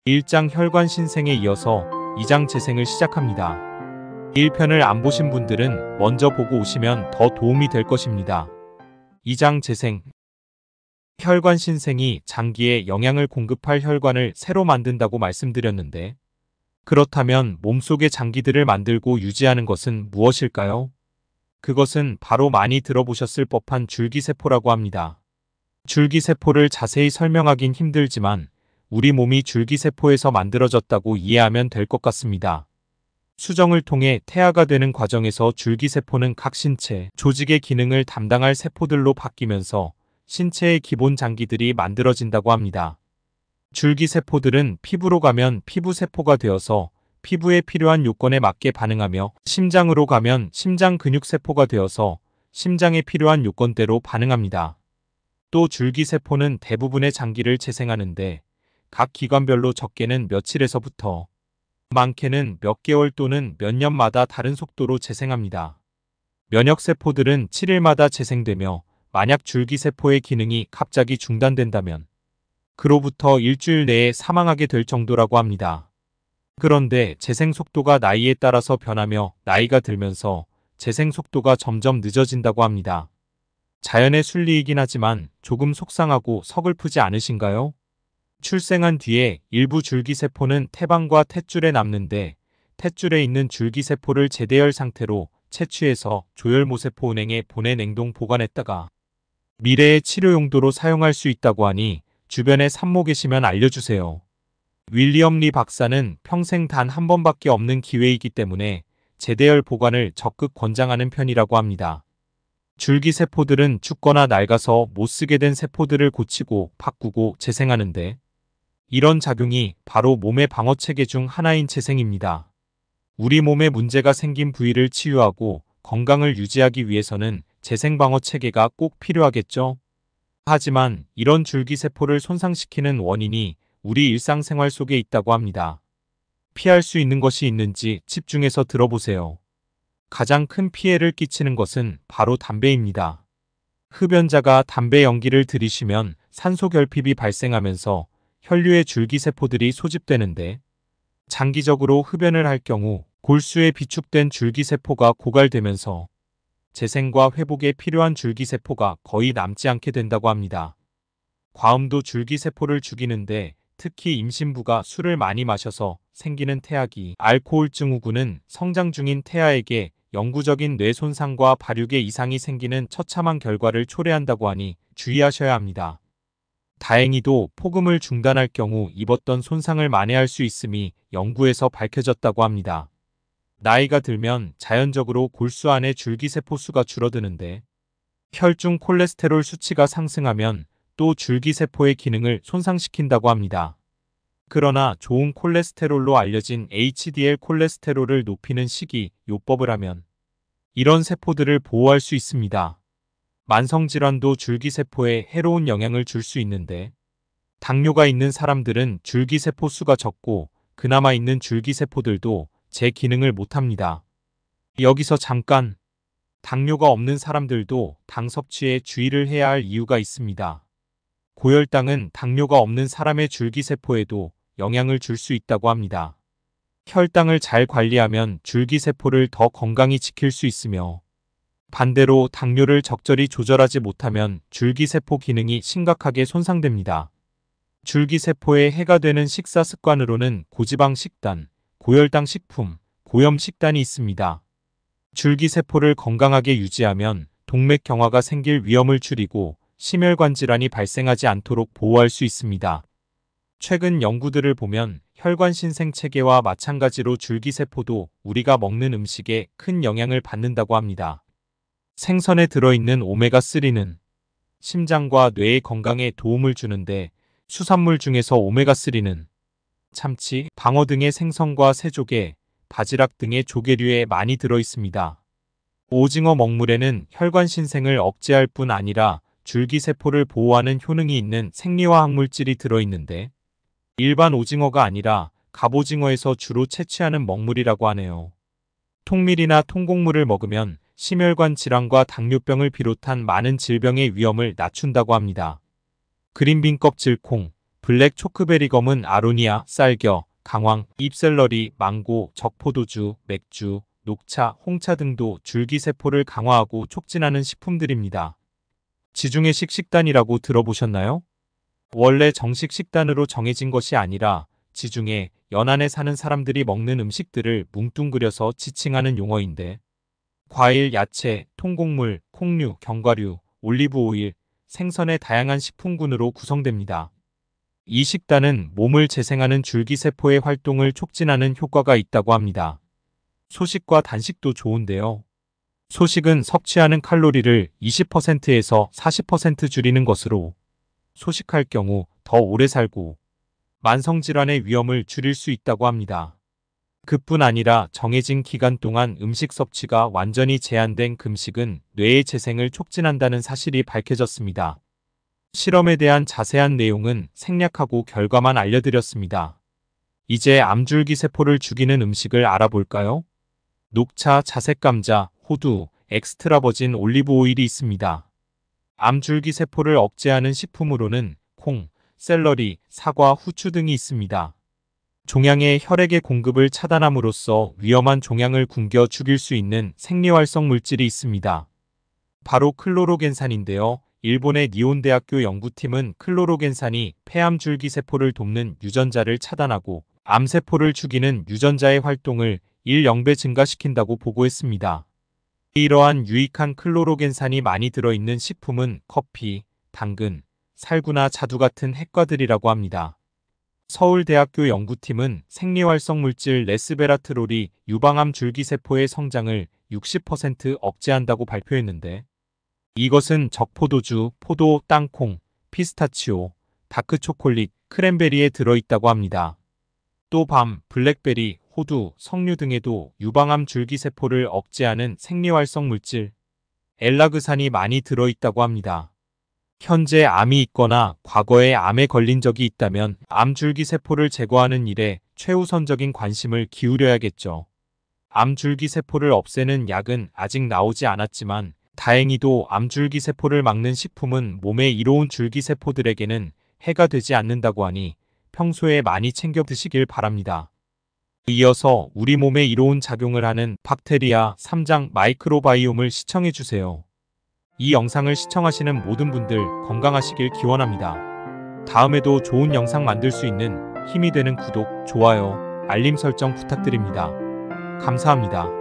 1장 혈관신생에 이어서 2장 재생을 시작합니다. 1편을 안 보신 분들은 먼저 보고 오시면 더 도움이 될 것입니다. 2장 재생. 혈관신생이 장기에 영양을 공급할 혈관을 새로 만든다고 말씀드렸는데, 그렇다면 몸속의 장기들을 만들고 유지하는 것은 무엇일까요? 그것은 바로 많이 들어보셨을 법한 줄기세포라고 합니다. 줄기세포를 자세히 설명하긴 힘들지만 우리 몸이 줄기세포에서 만들어졌다고 이해하면 될 것 같습니다. 수정을 통해 태아가 되는 과정에서 줄기세포는 각 신체, 조직의 기능을 담당할 세포들로 바뀌면서 신체의 기본 장기들이 만들어진다고 합니다. 줄기세포들은 피부로 가면 피부세포가 되어서 피부에 필요한 요건에 맞게 반응하며, 심장으로 가면 심장 근육세포가 되어서 심장에 필요한 요건대로 반응합니다. 또 줄기세포는 대부분의 장기를 재생하는데 각 기관별로 적게는 며칠에서부터 많게는 몇 개월 또는 몇 년마다 다른 속도로 재생합니다. 면역세포들은 7일마다 재생되며, 만약 줄기세포의 기능이 갑자기 중단된다면 그로부터 일주일 내에 사망하게 될 정도라고 합니다. 그런데 재생 속도가 나이에 따라서 변하며 나이가 들면서 재생 속도가 점점 늦어진다고 합니다. 자연의 순리이긴 하지만 조금 속상하고 서글프지 않으신가요? 출생한 뒤에 일부 줄기세포는 태방과 탯줄에 남는데, 탯줄에 있는 줄기세포를 제대열 상태로 채취해서 조혈모세포 은행에 보내 냉동 보관했다가 미래의 치료 용도로 사용할 수 있다고 하니 주변에 산모 계시면 알려주세요. 윌리엄 리 박사는 평생 단 한 번밖에 없는 기회이기 때문에 제대열 보관을 적극 권장하는 편이라고 합니다. 줄기세포들은 죽거나 낡아서 못쓰게 된 세포들을 고치고 바꾸고 재생하는데, 이런 작용이 바로 몸의 방어체계 중 하나인 재생입니다. 우리 몸에 문제가 생긴 부위를 치유하고 건강을 유지하기 위해서는 재생방어체계가 꼭 필요하겠죠? 하지만 이런 줄기세포를 손상시키는 원인이 우리 일상생활 속에 있다고 합니다. 피할 수 있는 것이 있는지 집중해서 들어보세요. 가장 큰 피해를 끼치는 것은 바로 담배입니다. 흡연자가 담배 연기를 들이쉬면 산소 결핍이 발생하면서 혈류의 줄기세포들이 소집되는데, 장기적으로 흡연을 할 경우 골수에 비축된 줄기세포가 고갈되면서 재생과 회복에 필요한 줄기세포가 거의 남지 않게 된다고 합니다. 과음도 줄기세포를 죽이는데, 특히 임신부가 술을 많이 마셔서 생기는 태아기 알코올 증후군은 성장 중인 태아에게 영구적인 뇌 손상과 발육에 이상이 생기는 처참한 결과를 초래한다고 하니 주의하셔야 합니다. 다행히도 폭음을 중단할 경우 입었던 손상을 만회할 수 있음이 연구에서 밝혀졌다고 합니다. 나이가 들면 자연적으로 골수 안의 줄기세포 수가 줄어드는데, 혈중 콜레스테롤 수치가 상승하면 또 줄기세포의 기능을 손상시킨다고 합니다. 그러나 좋은 콜레스테롤로 알려진 HDL 콜레스테롤을 높이는 식이 요법을 하면 이런 세포들을 보호할 수 있습니다. 만성질환도 줄기세포에 해로운 영향을 줄 수 있는데, 당뇨가 있는 사람들은 줄기세포 수가 적고 그나마 있는 줄기세포들도 제 기능을 못합니다. 여기서 잠깐, 당뇨가 없는 사람들도 당 섭취에 주의를 해야 할 이유가 있습니다. 고혈당은 당뇨가 없는 사람의 줄기세포에도 영향을 줄 수 있다고 합니다. 혈당을 잘 관리하면 줄기세포를 더 건강히 지킬 수 있으며, 반대로 당뇨를 적절히 조절하지 못하면 줄기세포 기능이 심각하게 손상됩니다. 줄기세포에 해가 되는 식사 습관으로는 고지방 식단, 고혈당 식품, 고염 식단이 있습니다. 줄기세포를 건강하게 유지하면 동맥경화가 생길 위험을 줄이고 심혈관 질환이 발생하지 않도록 보호할 수 있습니다. 최근 연구들을 보면 혈관신생 체계와 마찬가지로 줄기세포도 우리가 먹는 음식에 큰 영향을 받는다고 합니다. 생선에 들어있는 오메가3는 심장과 뇌의 건강에 도움을 주는데, 수산물 중에서 오메가3는 참치, 방어 등의 생선과 새조개, 바지락 등의 조개류에 많이 들어있습니다. 오징어 먹물에는 혈관신생을 억제할 뿐 아니라 줄기세포를 보호하는 효능이 있는 생리화학 물질이 들어있는데, 일반 오징어가 아니라 갑오징어에서 주로 채취하는 먹물이라고 하네요. 통밀이나 통곡물을 먹으면 심혈관 질환과 당뇨병을 비롯한 많은 질병의 위험을 낮춘다고 합니다. 그린빈 껍질콩, 블랙 초크베리검은 아로니아, 쌀겨, 강황, 잎샐러리, 망고, 적포도주, 맥주, 녹차, 홍차 등도 줄기세포를 강화하고 촉진하는 식품들입니다. 지중해식 식단이라고 들어보셨나요? 원래 정식 식단으로 정해진 것이 아니라 지중해, 연안에 사는 사람들이 먹는 음식들을 뭉뚱그려서 지칭하는 용어인데 과일, 야채, 통곡물, 콩류, 견과류, 올리브오일, 생선의 다양한 식품군으로 구성됩니다. 이 식단은 몸을 재생하는 줄기세포의 활동을 촉진하는 효과가 있다고 합니다. 소식과 단식도 좋은데요. 소식은 섭취하는 칼로리를 20%에서 40% 줄이는 것으로 소식할 경우 더 오래 살고 만성질환의 위험을 줄일 수 있다고 합니다. 그뿐 아니라 정해진 기간 동안 음식 섭취가 완전히 제한된 금식은 뇌의 재생을 촉진한다는 사실이 밝혀졌습니다. 실험에 대한 자세한 내용은 생략하고 결과만 알려드렸습니다. 이제 암줄기세포를 죽이는 음식을 알아볼까요? 녹차, 자색감자, 호두, 엑스트라버진 올리브오일이 있습니다. 암줄기세포를 억제하는 식품으로는 콩, 샐러리, 사과, 후추 등이 있습니다. 종양의 혈액의 공급을 차단함으로써 위험한 종양을 굶겨 죽일 수 있는 생리활성 물질이 있습니다. 바로 클로로겐산인데요. 일본의 니혼대학교 연구팀은 클로로겐산이 폐암줄기세포를 돕는 유전자를 차단하고 암세포를 죽이는 유전자의 활동을 1-0배 증가시킨다고 보고했습니다. 이러한 유익한 클로로겐산이 많이 들어있는 식품은 커피, 당근, 살구나 자두 같은 핵과들이라고 합니다. 서울대학교 연구팀은 생리활성 물질 레스베라트롤이 유방암 줄기세포의 성장을 60% 억제한다고 발표했는데 이것은 적포도주, 포도, 땅콩, 피스타치오, 다크초콜릿, 크랜베리에 들어있다고 합니다. 또 밤, 블랙베리, 호두, 석류 등에도 유방암 줄기세포를 억제하는 생리활성 물질 엘라그산이 많이 들어있다고 합니다. 현재 암이 있거나 과거에 암에 걸린 적이 있다면 암줄기세포를 제거하는 일에 최우선적인 관심을 기울여야겠죠. 암줄기세포를 없애는 약은 아직 나오지 않았지만 다행히도 암줄기세포를 막는 식품은 몸에 이로운 줄기세포들에게는 해가 되지 않는다고 하니 평소에 많이 챙겨 드시길 바랍니다. 이어서 우리 몸에 이로운 작용을 하는 박테리아 3장 마이크로바이옴을 시청해주세요. 이 영상을 시청하시는 모든 분들 건강하시길 기원합니다. 다음에도 좋은 영상 만들 수 있는 힘이 되는 구독, 좋아요, 알림 설정 부탁드립니다. 감사합니다.